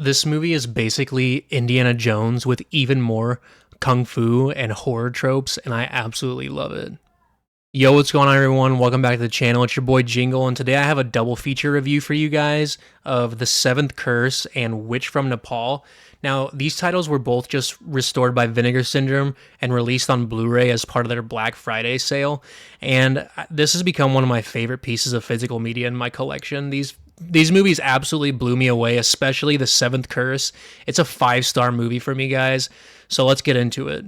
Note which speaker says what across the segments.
Speaker 1: This movie is basically Indiana Jones with even more kung fu and horror tropes, and I absolutely love it. Yo, what's going on, everyone? Welcome back to the channel. It's your boy Jingle, and today I have a double feature review for you guys of The Seventh Curse and Witch from Nepal. Now, these titles were both just restored by Vinegar Syndrome and released on Blu-ray as part of their Black Friday sale, and this has become one of my favorite pieces of physical media in my collection. These movies absolutely blew me away, especially The Seventh Curse. It's a 5-star movie for me, guys, so let's get into it.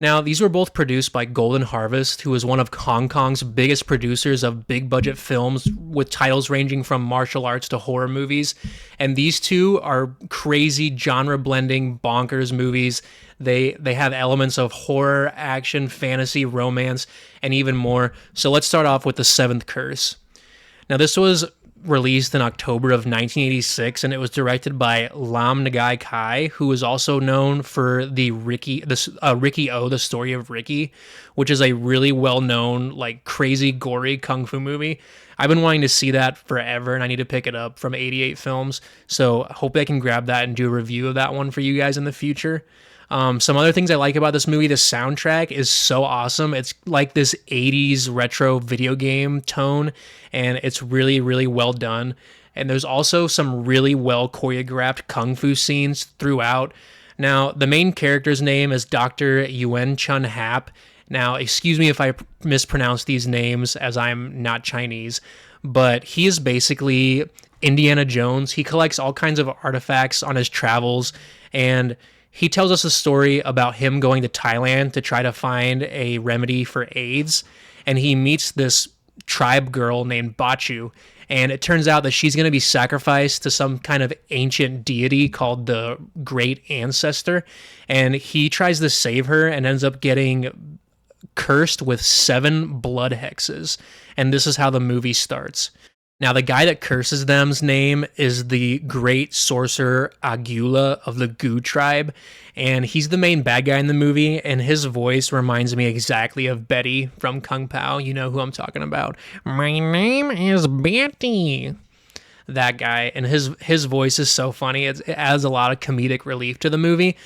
Speaker 1: Now, these were both produced by Golden Harvest, who is one of Hong Kong's biggest producers of big budget films with titles ranging from martial arts to horror movies. And these two are crazy genre blending bonkers movies. They have elements of horror, action, fantasy, romance, and even more. So let's start off with The Seventh Curse. Now, this was released in October of 1986, and it was directed by Lam Nagai Kai, who is also known for the Ricky O, The Story of Ricky, which is a really well-known, like, crazy, gory kung fu movie. I've been wanting to see that forever, and I need to pick it up from 88 Films, so I hope I can grab that and do a review of that one for you guys in the future. Some other things I like about this movie, the soundtrack is so awesome. It's like this 80s retro video game tone, and it's really, really well done. And there's also some really well choreographed kung fu scenes throughout. Now, the main character's name is Dr. Yuen Chun Hap. Now, excuse me if I mispronounce these names, as I'm not Chinese, but he is basically Indiana Jones. He collects all kinds of artifacts on his travels, and he tells us a story about him going to Thailand to try to find a remedy for AIDS, and he meets this tribe girl named Bachu, and it turns out that she's going to be sacrificed to some kind of ancient deity called the Great Ancestor, and he tries to save her and ends up getting cursed with 7 blood hexes, and this is how the movie starts. Now, the guy that curses them's name is the great sorcerer Agula of the Gu tribe, and he's the main bad guy in the movie, and his voice reminds me exactly of Betty from Kung Pao. You know who I'm talking about. My name is Betty. That guy, and his voice is so funny. It adds a lot of comedic relief to the movie.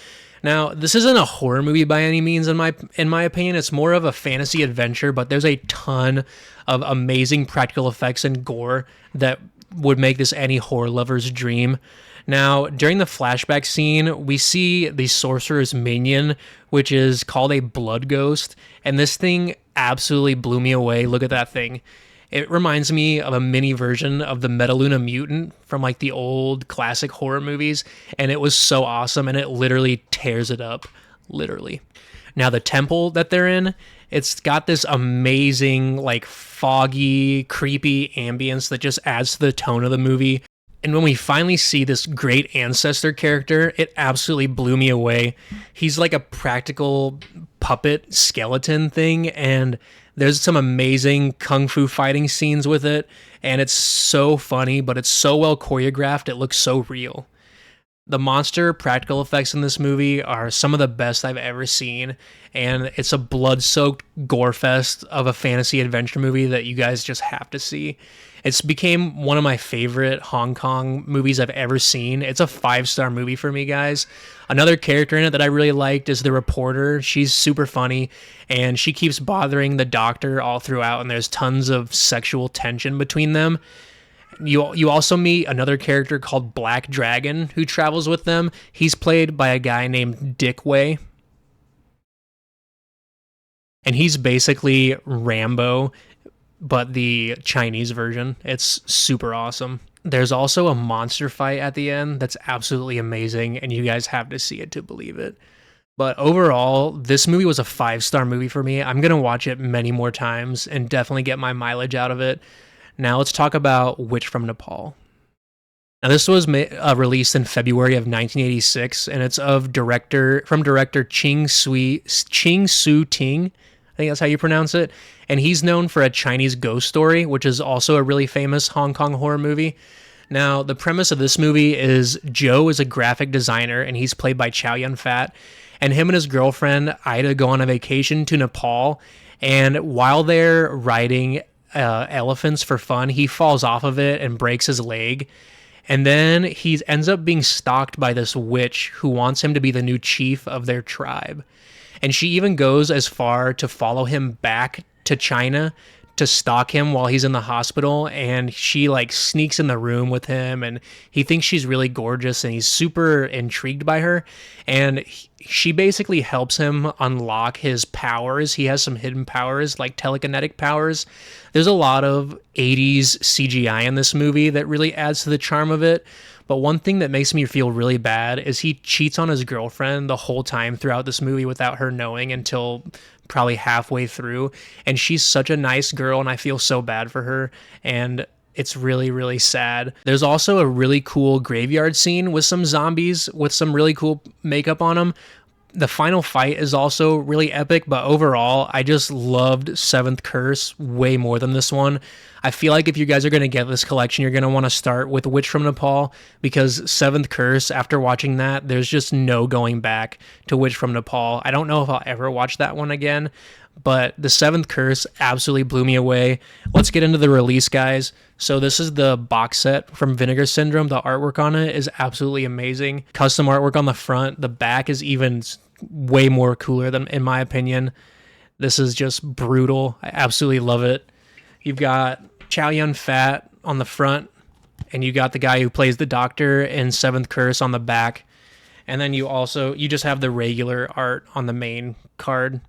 Speaker 1: Now, this isn't a horror movie by any means, in my opinion. It's more of a fantasy adventure, but there's a ton of amazing practical effects and gore that would make this any horror lover's dream. Now, during the flashback scene, we see the sorcerer's minion, which is called a blood ghost, and this thing absolutely blew me away. Look at that thing. It reminds me of a mini version of the Metaluna mutant from like the old classic horror movies, and it was so awesome, and it literally tears it up, literally. Now, the temple that they're in, it's got this amazing, like, foggy, creepy ambience that just adds to the tone of the movie. And when we finally see this great ancestor character, it absolutely blew me away. He's like a practical puppet skeleton thing, and there's some amazing kung fu fighting scenes with it, and it's so funny, but it's so well choreographed, it looks so real. The monster practical effects in this movie are some of the best I've ever seen, and it's a blood-soaked gore fest of a fantasy adventure movie that you guys just have to see. It's became one of my favorite Hong Kong movies I've ever seen. It's a 5-star movie for me, guys. Another character in it that I really liked is the reporter. She's super funny, and she keeps bothering the doctor all throughout, and there's tons of sexual tension between them. You also meet another character called Black Dragon who travels with them. He's played by a guy named Dick Wei. And he's basically Rambo, but the Chinese version. It's super awesome. There's also a monster fight at the end that's absolutely amazing, and you guys have to see it to believe it. But overall, this movie was a 5-star movie for me. I'm going to watch it many more times and definitely get my mileage out of it. Now let's talk about Witch from Nepal. Now this was released in February of 1986, and it's of director Ching Su Ting. I think that's how you pronounce it. And he's known for A Chinese Ghost Story, which is also a really famous Hong Kong horror movie. Now, the premise of this movie is Joe is a graphic designer, and he's played by Chow Yun-fat. And him and his girlfriend, Ida, go on a vacation to Nepal. And while they're riding elephants for fun, he falls off of it and breaks his leg. And then he ends up being stalked by this witch who wants him to be the new chief of their tribe. And she even goes as far to follow him back to China to stalk him while he's in the hospital, and she like sneaks in the room with him, and he thinks she's really gorgeous and he's super intrigued by her, and she basically helps him unlock his powers. He has some hidden powers like telekinetic powers. There's a lot of 80s CGI in this movie that really adds to the charm of it. But one thing that makes me feel really bad is he cheats on his girlfriend the whole time throughout this movie without her knowing until probably halfway through. And she's such a nice girl, and I feel so bad for her. And it's really, really sad. There's also a really cool graveyard scene with some zombies with some really cool makeup on them. The final fight is also really epic, but overall, I just loved Seventh Curse way more than this one. I feel like if you guys are going to get this collection, you're going to want to start with Witch from Nepal, because Seventh Curse, after watching that, there's just no going back to Witch from Nepal. I don't know if I'll ever watch that one again, but the Seventh Curse absolutely blew me away. Let's get into the release, guys. So this is the box set from Vinegar Syndrome. The artwork on it is absolutely amazing. Custom artwork on the front. The back is even way more cooler than, in my opinion. This is just brutal. I absolutely love it. You've got Chow Yun Fat on the front, and you got the guy who plays the doctor in Seventh Curse on the back. And then you just have the regular art on the main card.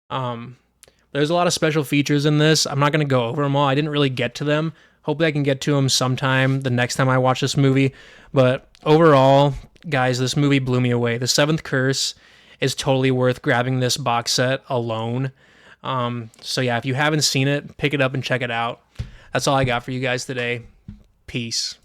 Speaker 1: There's a lot of special features in this. I'm not going to go over them all. I didn't really get to them. Hopefully I can get to them sometime the next time I watch this movie. But overall, guys, this movie blew me away. The Seventh Curse is totally worth grabbing this box set alone. So yeah, if you haven't seen it, pick it up and check it out. That's all I got for you guys today. Peace.